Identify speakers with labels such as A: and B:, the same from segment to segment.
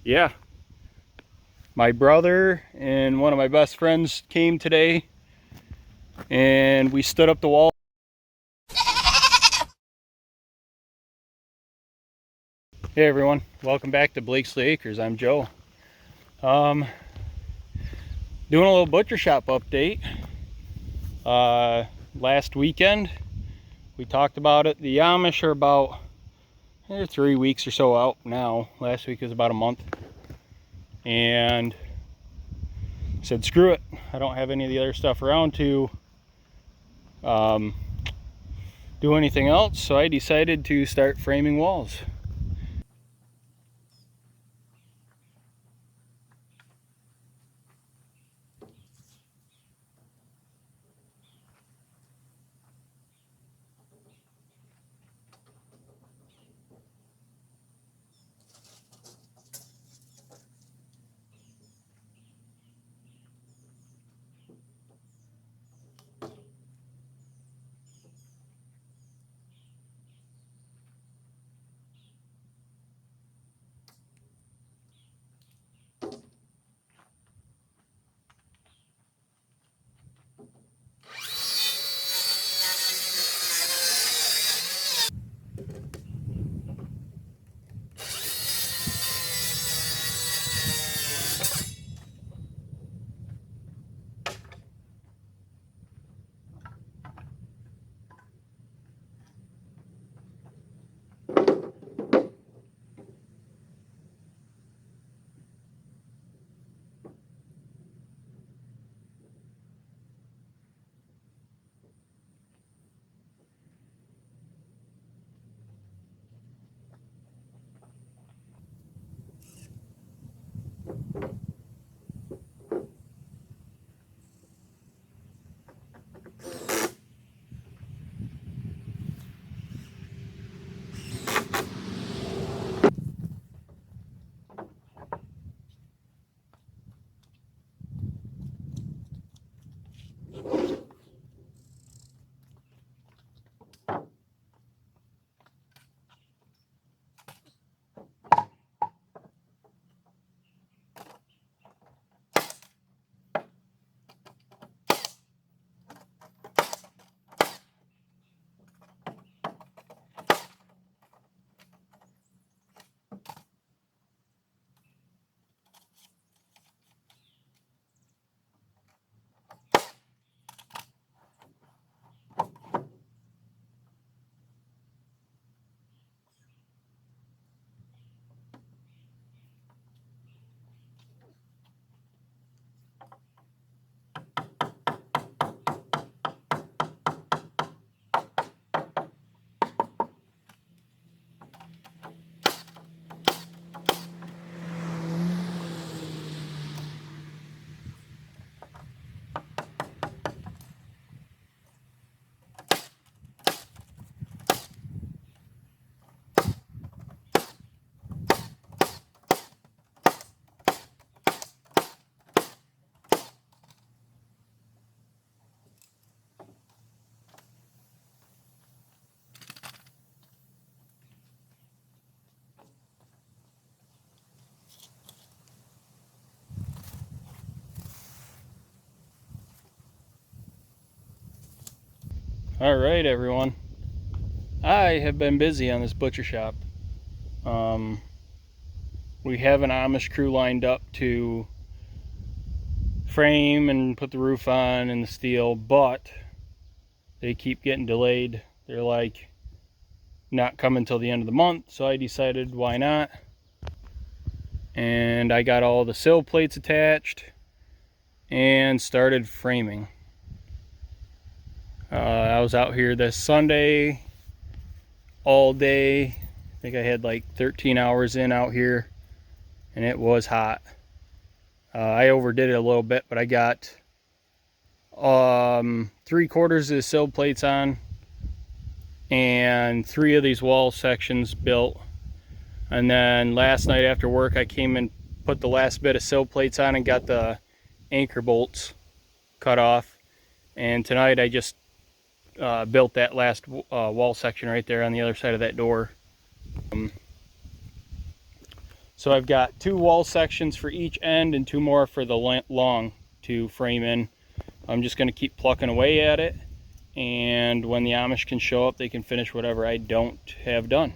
A: Yeah, my brother and one of my best friends came today and we stood up the wall. Hey everyone, welcome back to Blakesley Acres. I'm Joe. Doing a little butcher shop update. Last weekend we talked about it. The Amish are about 3 weeks or so out now. Last week was about a month. And I said screw it, I don't have any of the other stuff around to do anything else, so I decided to start framing walls. All right, everyone. I have been busy on this butcher shop. We have an Amish crew lined up to frame and put the roof on and the steel, but they keep getting delayed. They're like not coming till the end of the month, so I decided why not. And I got all the sill plates attached and started framing. I was out here this Sunday all day. I think I had like 13 hours in out here, and it was hot. I overdid it a little bit, but I got 3/4 of the sill plates on and 3 of these wall sections built. And then last night after work, I came and put the last bit of sill plates on and got the anchor bolts cut off. And tonight I just built that last wall section right there on the other side of that door. So I've got 2 wall sections for each end and 2 more for the long to frame in. I'm just going to keep plucking away at it, and when the Amish can show up, they can finish whatever I don't have done.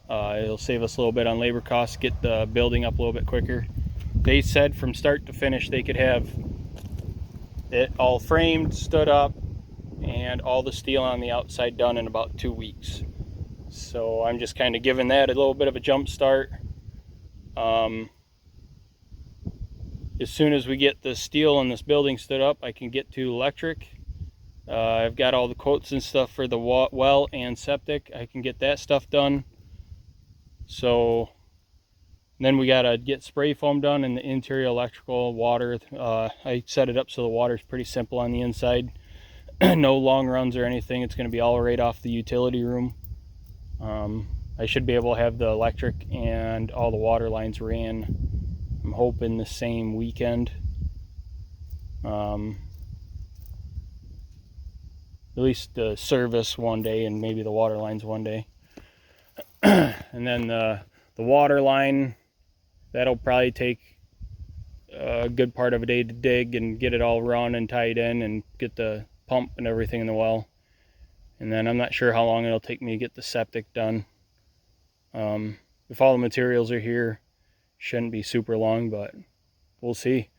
A: It'll save us a little bit on labor costs, get the building up a little bit quicker. They said from start to finish they could have it all framed, stood up, and all the steel on the outside done in about 2 weeks. So I'm just kind of giving that a little bit of a jump start. As soon as we get the steel in this building stood up, I can get to electric. I've got all the quotes and stuff for the well and septic. I can get that stuff done. So then we gotta get spray foam done and the interior electrical, water. I set it up so the water's pretty simple on the inside. No long runs or anything. It's gonna be all right off the utility room. I should be able to have the electric and all the water lines ran, I'm hoping, the same weekend. At least the service one day and maybe the water lines one day. And then the water line, that'll probably take a good part of a day to dig and get it all run and tied in and get the pump and everything in the well. And then I'm not sure how long it'll take me to get the septic done. If all the materials are here, shouldn't be super long, but we'll see.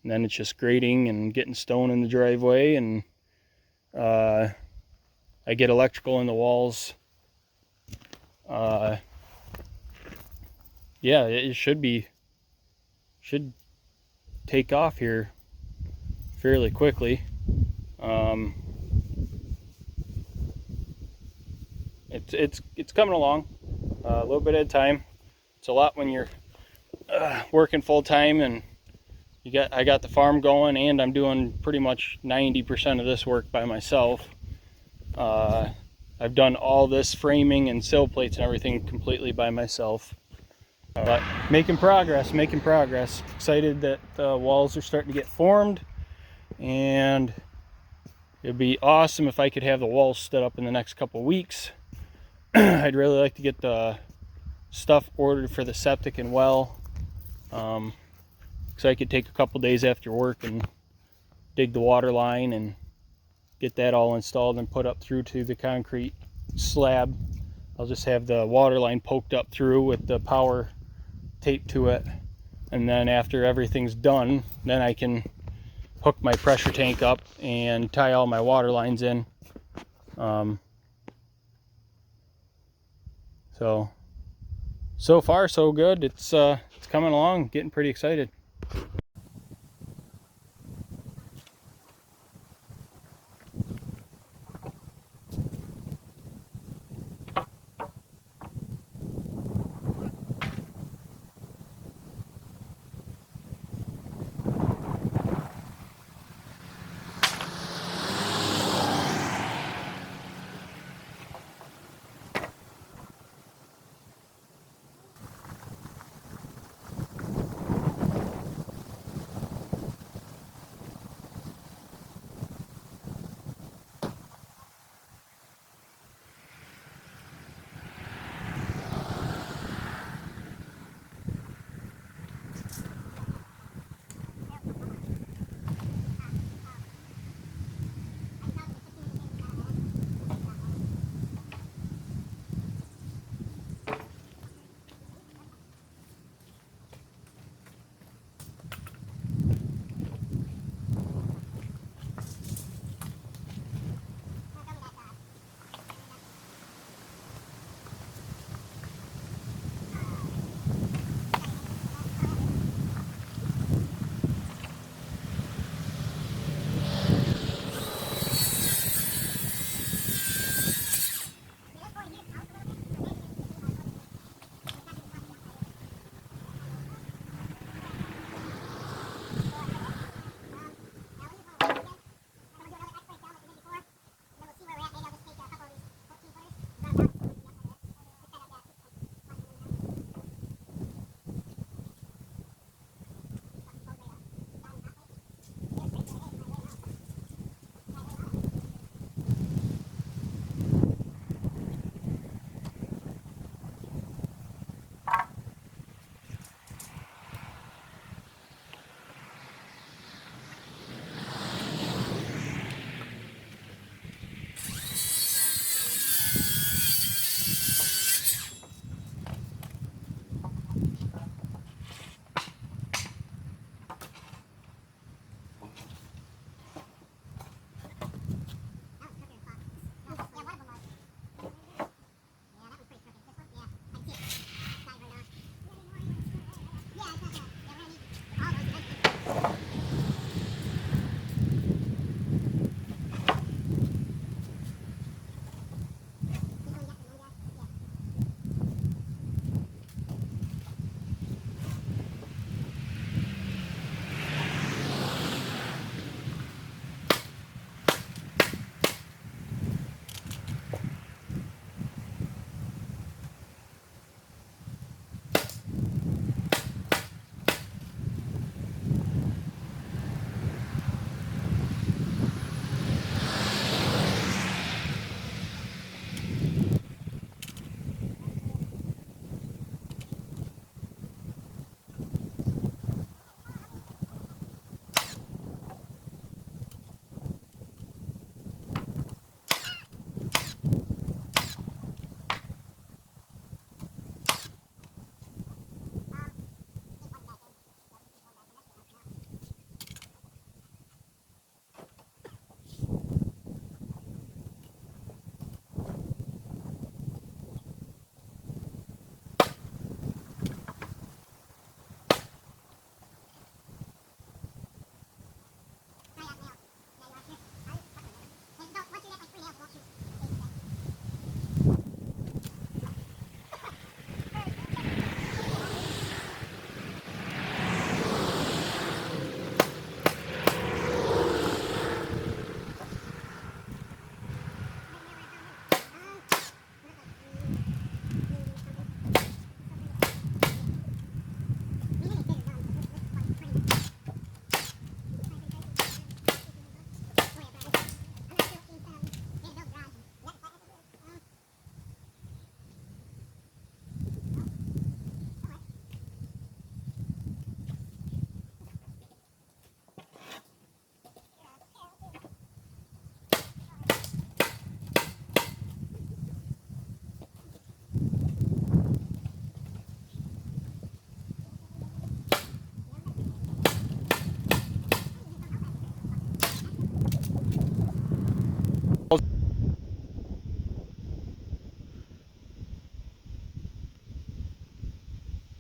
A: And then it's just grading and getting stone in the driveway, and I get electrical in the walls. Yeah, it should take off here fairly quickly. It's coming along a little bit at a time. It's a lot when you're working full time, and I got the farm going, and I'm doing pretty much 90% of this work by myself. I've done all this framing and sill plates and everything completely by myself. But making progress. Excited that the walls are starting to get formed, and it'd be awesome if I could have the walls stood up in the next couple weeks. I'd really like to get the stuff ordered for the septic and well, so I could take a couple days after work and dig the water line and get that all installed and put up through to the concrete slab. I'll just have the water line poked up through with the power taped to it, and then after everything's done, then I can hook my pressure tank up and tie all my water lines in. So far so good. It's coming along, getting pretty excited.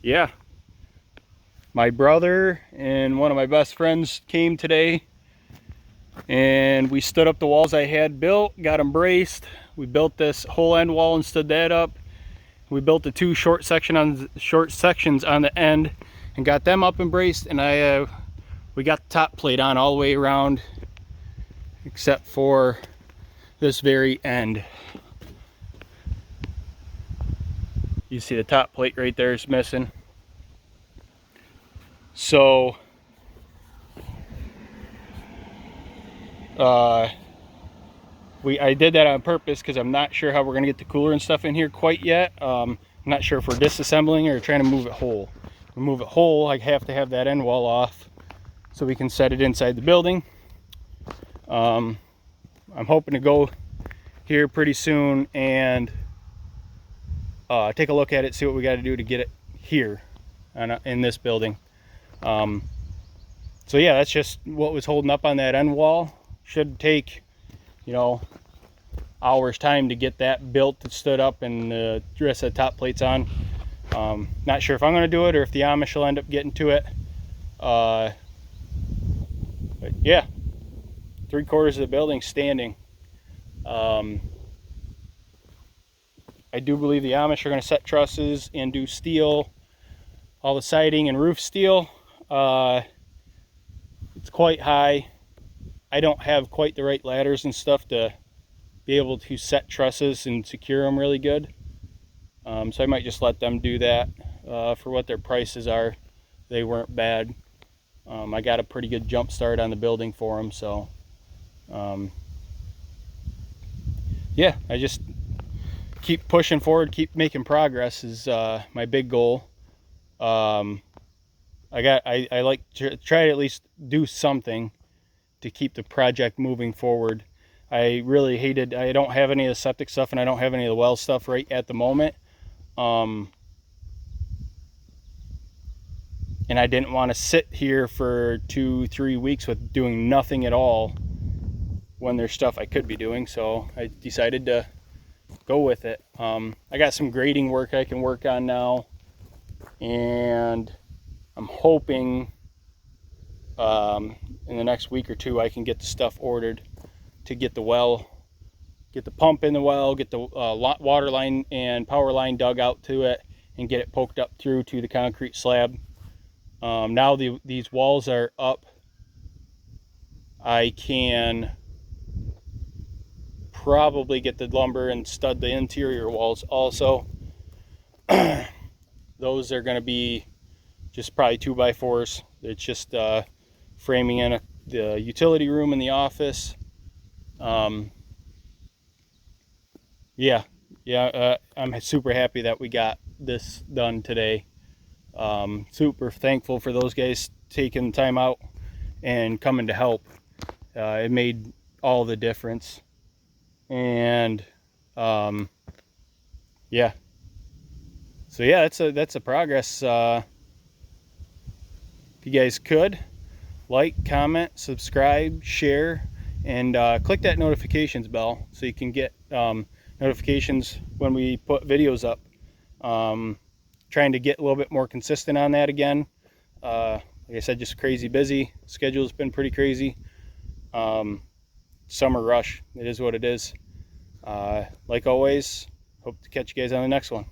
A: yeah, my brother and one of my best friends came today, and we stood up the walls I had built, got them braced. We built this whole end wall and stood that up. We built the two short sections on the end and got them up and braced, and we got the top plate on all the way around except for this very end. You see the top plate right there is missing. So I did that on purpose because I'm not sure how we're gonna get the cooler and stuff in here quite yet. I'm not sure if we're disassembling or trying to move it whole. If we move it whole, I have to have that end wall off so we can set it inside the building. I'm hoping to go here pretty soon and take a look at it, see what we got to do to get it here in this building. So yeah, that's just what was holding up on that end wall. Should take, you know, hours time to get that built and stood up and the rest of the top plates on. Not sure if I'm going to do it or if the Amish will end up getting to it. But yeah, 3/4 of the building standing. I do believe the Amish are going to set trusses and do steel, all the siding and roof steel. It's quite high. I don't have quite the right ladders and stuff to be able to set trusses and secure them really good. So I might just let them do that. For what their prices are, they weren't bad. I got a pretty good jump start on the building for them, so yeah, I just keep pushing forward, keep making progress is my big goal. I like to try to at least do something to keep the project moving forward. I really hated, I don't have any of the septic stuff and I don't have any of the well stuff right at the moment. And I didn't want to sit here for 2-3 weeks with doing nothing at all when there's stuff I could be doing, so I decided to go with it. I got some grading work I can work on now, and I'm hoping in the next week or two I can get the stuff ordered to get the well, get the pump in the well, get the water line and power line dug out to it, and get it poked up through to the concrete slab. Now these walls are up, I can probably get the lumber and stud the interior walls also. Those are going to be just probably 2x4s. It's just framing in the utility room in the office. Yeah, I'm super happy that we got this done today. Super thankful for those guys taking time out and coming to help. It made all the difference. And yeah, so yeah, that's a progress. If you guys could like, comment, subscribe, share, and click that notifications bell so you can get notifications when we put videos up. Trying to get a little bit more consistent on that again. Like I said, just crazy busy. Schedule's been pretty crazy. Summer rush, it is what it is. Like always, hope to catch you guys on the next one.